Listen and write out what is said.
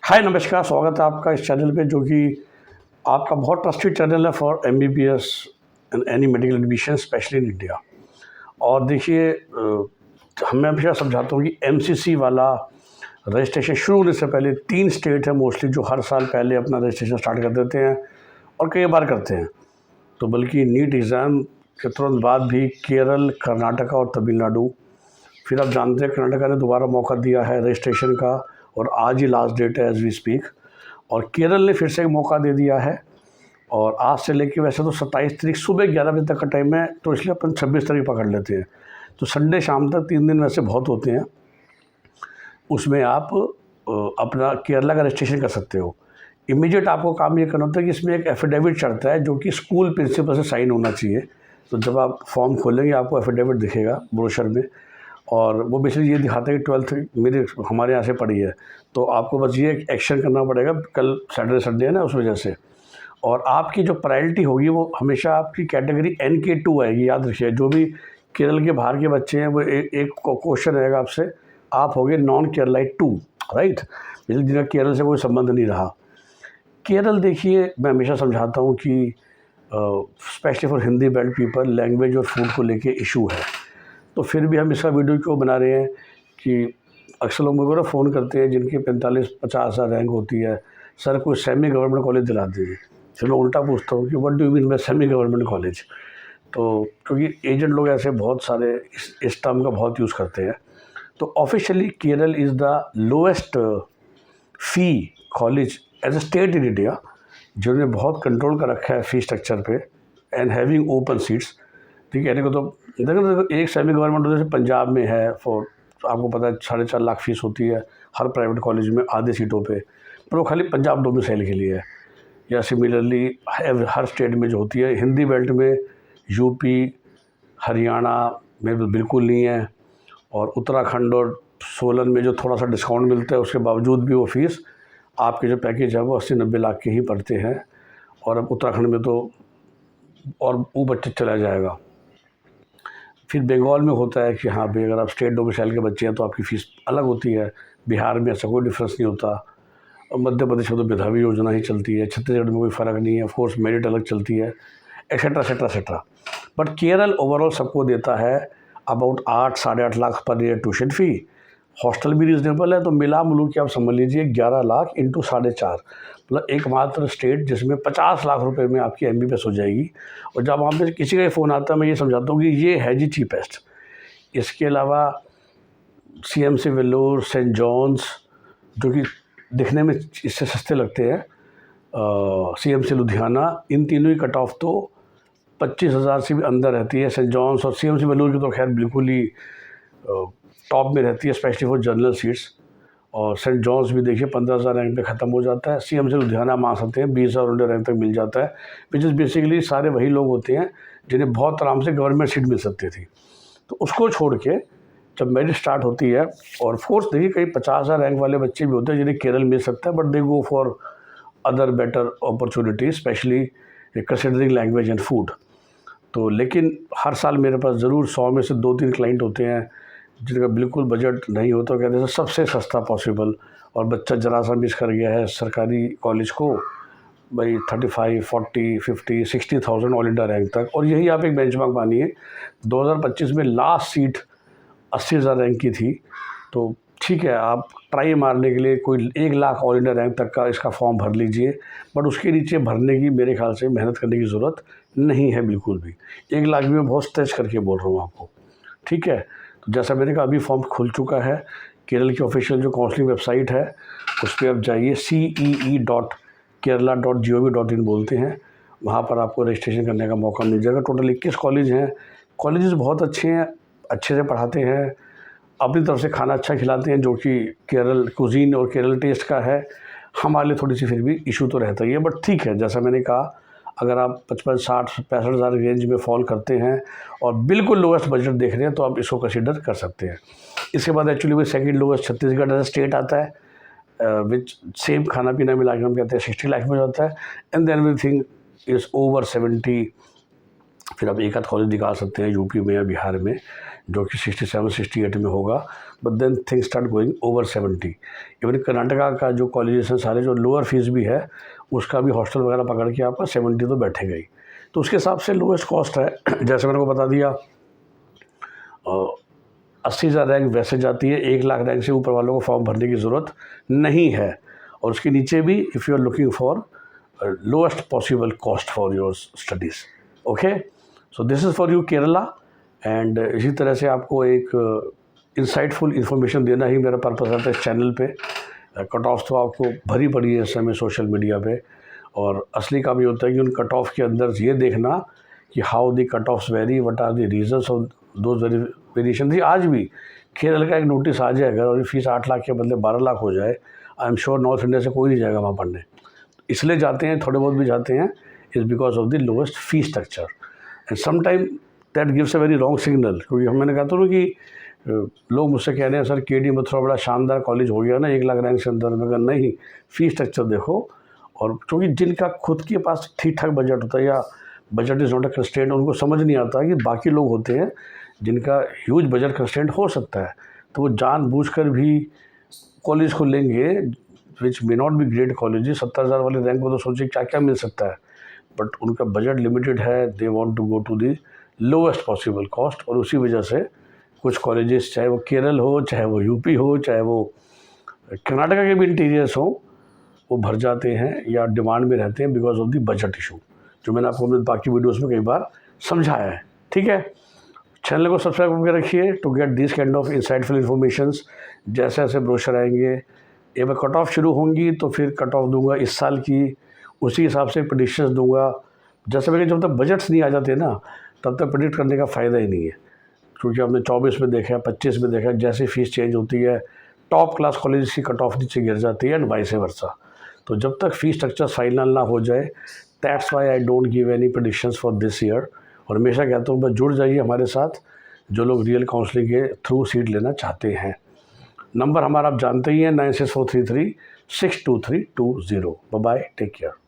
हाय नमस्कार, स्वागत है आपका इस चैनल पे जो कि आपका बहुत ट्रस्टेड चैनल है for MBBS and any medical admission specially in India. और देखिए मैं हमेशा समझाता हूँ कि एमसीसी वाला रजिस्ट्रेशन शुरू होने से पहले 3 स्टेट है मोस्टली जो हर साल पहले अपना रजिस्ट्रेशन स्टार्ट कर देते हैं और कई बार करते हैं। तो बल्कि नीट एग्ज़ाम के तुरंत बाद भी केरल, कर्नाटका और तमिलनाडु, फिर आप जानते हैं कर्नाटका ने दोबारा मौका दिया है रजिस्ट्रेशन का और आज ही लास्ट डेट है एज वी स्पीक। और केरल ने फिर से एक मौका दे दिया है और आज से लेके वैसे तो 27 तारीख सुबह 11 बजे तक का टाइम है, तो इसलिए अपन 26 तारीख पकड़ लेते हैं। तो संडे शाम तक 3 दिन वैसे बहुत होते हैं, उसमें आप अपना केरला का रजिस्ट्रेशन कर सकते हो। इमीडिएट आपको काम ये करना होता है कि इसमें एक एफिडेविट चढ़ता है जो कि स्कूल प्रिंसिपल से साइन होना चाहिए। तो जब आप फॉर्म खोलेंगे आपको एफिडेविट दिखेगा ब्रोशर में, और वो बेसिकली ये दिखाता है कि 12th हमारे यहाँ से पढ़ी है। तो आपको बस ये एक्शन करना पड़ेगा, कल सैटरडे संडे है ना, उस वजह से। और आपकी जो प्रायोरिटी होगी वो हमेशा आपकी कैटेगरी NK2 आएगी, याद रखिए। जो भी केरल के बाहर के बच्चे हैं वो एक क्वेश्चन रहेगा आपसे, आप होगे नॉन केरलाइट 2, राइट, जिनका केरल से कोई संबंध नहीं रहा। केरल देखिए, मैं हमेशा समझाता हूँ कि specially for Hindi belt people language और फूड को लेके इशू है। तो फिर भी हम इसका वीडियो क्यों बना रहे हैं कि अक्सर लोग मुझे फ़ोन करते हैं जिनकी 45-50 हज़ार रैंक होती है, सर कोई सेमी गवर्नमेंट कॉलेज दिला दीजिए। फिर मैं उल्टा पूछता हूँ कि what do you mean by semi government college. तो क्योंकि एजेंट लोग ऐसे बहुत सारे इस टर्म का बहुत यूज़ करते हैं। तो officially Kerala is the lowest fee college as a state in India, जिन्होंने बहुत कंट्रोल कर रखा है फ़ी स्ट्रक्चर पे एंड हैविंग ओपन सीट्स। ठीक है, यानी कि तो देखो एक सेमी गवर्नमेंट जैसे पंजाब में है, फॉर आपको पता है 4.5 लाख फीस होती है हर प्राइवेट कॉलेज में आधे सीटों पे, पर वो खाली पंजाब डोमिसाइल के लिए है। या सिमिलरली हर स्टेट में जो होती है, हिंदी बेल्ट में यूपी, हरियाणा में बिल्कुल नहीं है, और उत्तराखंड और सोलन में जो थोड़ा सा डिस्काउंट मिलता है उसके बावजूद भी वो फीस आपके जो पैकेज है वो 80-90 लाख के ही पड़ते हैं। और अब उत्तराखंड में तो और ऊपर चला जाएगा। फिर बंगाल में होता है कि हाँ भाई, अगर आप स्टेट डोमिसाइल के बच्चे हैं तो आपकी फ़ीस अलग होती है। बिहार में ऐसा कोई डिफरेंस नहीं होता, और मध्य प्रदेश में तो विधवा योजना ही चलती है, छत्तीसगढ़ में कोई फ़र्क नहीं है, फोर्स मेरिट अलग चलती है, etcetera etcetera etcetera. But Kerala overall सबको देता है about 8-8.5 lakh per year tuition fee. Hostel भी रीज़नेबल है, तो मिला मिलू के आप समझ लीजिए 11 लाख इंटू 4.5, मतलब एकमात्र स्टेट जिसमें 50 लाख रुपए में आपकी एमबीबीएस हो जाएगी। और जब वहाँ पे किसी का ये फ़ोन आता है, मैं ये समझाता हूँ कि ये है जी चीपेस्ट। इसके अलावा CMC वेल्लोर, सेंट जॉन्स जो कि दिखने में इससे सस्ते लगते हैं, CMC लुधियाना, इन तीनों की कट ऑफ तो 25,000 से भी अंदर रहती है। सेंट जॉन्स और CMC वेल्लोर की तो खैर बिल्कुल ही टॉप में रहती है, स्पेशली फॉर जनरल सीट्स। और सेंट जॉन्स भी देखिए 15,000 रैंक पे ख़त्म हो जाता है। CMC लुधियाना मान सकते हैं 20,000 रैंक तक मिल जाता है, विच इज़ बेसिकली सारे वही लोग होते हैं जिन्हें बहुत आराम से गवर्नमेंट सीट मिल सकती थी। तो उसको छोड़ के जब मेरिट स्टार्ट होती है, और फोर्स देखिए कई 50,000 रैंक वाले बच्चे भी होते हैं जिन्हें केरल मिल सकता है, but they go for other better opportunities, specially considering language and food. तो लेकिन हर साल मेरे पास ज़रूर 100 में से 2-3 क्लाइंट होते हैं जिनका बिल्कुल बजट नहीं होता, कहते हैं सबसे सस्ता पॉसिबल, और बच्चा जरा सा मिस कर गया है सरकारी कॉलेज को, भाई 35, 40, 50, 60,000 ऑल इंडिया रैंक तक। और यही आप एक बेंचमार्क मानिए, 2025 में लास्ट सीट 80,000 रैंक की थी। तो ठीक है, आप ट्राई मारने के लिए कोई 1 लाख ऑल इंडिया रैंक तक का इसका फॉर्म भर लीजिए, बट उसके नीचे भरने की मेरे ख्याल से मेहनत करने की ज़रूरत नहीं है बिल्कुल भी। 1 लाख भी मैं बहुत स्ट्रेच करके बोल रहा हूँ आपको, ठीक है। तो जैसा मैंने कहा, अभी फॉर्म खुल चुका है। केरल की ऑफिशियल जो काउंसलिंग वेबसाइट है उस पर आप जाइए, cee.kerala.gov.in बोलते हैं, वहाँ पर आपको रजिस्ट्रेशन करने का मौका मिल जाएगा। टोटल 21 कॉलेज हैं। कॉलेजेस बहुत अच्छे हैं, अच्छे से पढ़ाते हैं, अपनी तरफ से खाना अच्छा खिलाते हैं जो कि केरल कुजीन और केरल टेस्ट का है। हमारे लिए थोड़ी सी फिर भी इशू तो रहता ही है, बट ठीक है, जैसा मैंने कहा, अगर आप 55, 60, 65,000 रेंज में फॉल करते हैं और बिल्कुल लोएस्ट बजट देख रहे हैं तो आप इसको कंसिडर कर सकते हैं। इसके बाद एक्चुअली वो second lowest Chhattisgarh as state आता है, विच सेम खाना पीना मिला के हम कहते हैं 60 लाख में जाता है, and then everything is over 70। फिर आप एक आध कॉलेज निकाल सकते हैं यूपी में या बिहार में जो कि 67-68 में होगा, but then things start going over 70। Even Karnataka का जो कॉलेजेस हैं सारे, जो लोअर फीस भी है उसका भी हॉस्टल वगैरह पकड़ के आपका 70 तो बैठेगा ही। तो उसके हिसाब से लोएस्ट कॉस्ट है। जैसे मैंने को बता दिया 80,000 रैंक वैसे जाती है, 1 लाख रैंक से ऊपर वालों को फॉर्म भरने की ज़रूरत नहीं है। और उसके नीचे भी if you are looking for lowest possible cost for your studies. Okay, so this is for you Kerala. And इसी तरह से आपको एक इंसाइटफुल इन्फॉर्मेशन देना ही मेरा पर्पज़ रहता है इस चैनल पे। कट ऑफ तो आपको भरी पड़ी है इस समय सोशल मीडिया पे, और असली काम ये होता है कि उन कट ऑफ के अंदर ये देखना कि how the cut offs vary, what are the reasons of those variation थी। आज भी केरल का एक नोटिस आ जाए अगर, और फीस 8 लाख के बदले 12 लाख हो जाए, I am sure north India से कोई नहीं जाएगा वहाँ पढ़ने। इसलिए जाते हैं, थोड़े बहुत भी जाते हैं, is because of the lowest fee structure. And sometime that gives a very wrong signal, क्योंकि मैंने कहा था ना कि लोग मुझसे कह रहे हैं सर केडी मथुरा बड़ा शानदार कॉलेज हो गया ना 1 लाख रैंक से अंदर। मगर नहीं, फ़ी स्ट्रक्चर देखो। और क्योंकि जिनका खुद के पास ठीक ठाक बजट होता है या budget is not a constraint, उनको समझ नहीं आता कि बाकी लोग होते हैं जिनका ह्यूज बजट कंस्ट्रेंट हो सकता है, तो वो जानबूझकर भी कॉलेज को लेंगे which may not be great college. 70,000 वाले रैंक को तो सोचिए क्या क्या मिल सकता है, बट उनका बजट लिमिटेड है। They want to go to the lowest possible cost, और उसी वजह से कुछ कॉलेजेस, चाहे वो केरल हो, चाहे वो यूपी हो, चाहे वो कर्नाटका के भी इंटीरियर्स हो, वो भर जाते हैं या डिमांड में रहते हैं because of the budget issue, जो मैंने आपको अपने बाकी वीडियोस में कई बार समझाया है। ठीक है, चैनल को सब्सक्राइब करके रखिए to get this kind of insightful informations. जैसे जैसे ब्रोशर आएंगे, एक बार कट ऑफ शुरू होंगी तो फिर कट ऑफ दूंगा इस साल की, उसी हिसाब से प्रेडिक्शंस दूंगा। जैसे मैंने जब तक बजट्स नहीं आ जाते ना, तब तक प्रेडिक्ट करने का फ़ायदा ही नहीं है, क्योंकि हमने 24 में देखा, 25 में देखा, जैसे फीस चेंज होती है टॉप क्लास कॉलेज की कट ऑफ नीचे गिर जाती है एंड वाइस वर्सा। तो जब तक फीस स्ट्रक्चर फाइनल ना हो जाए, that's why I don't give any predictions for this year. और हमेशा कहता हूँ बस जुड़ जाइए हमारे साथ, जो लोग रियल काउंसलिंग के थ्रू सीट लेना चाहते हैं। नंबर हमारा आप जानते ही हैं 9643362320। Bye bye, take care.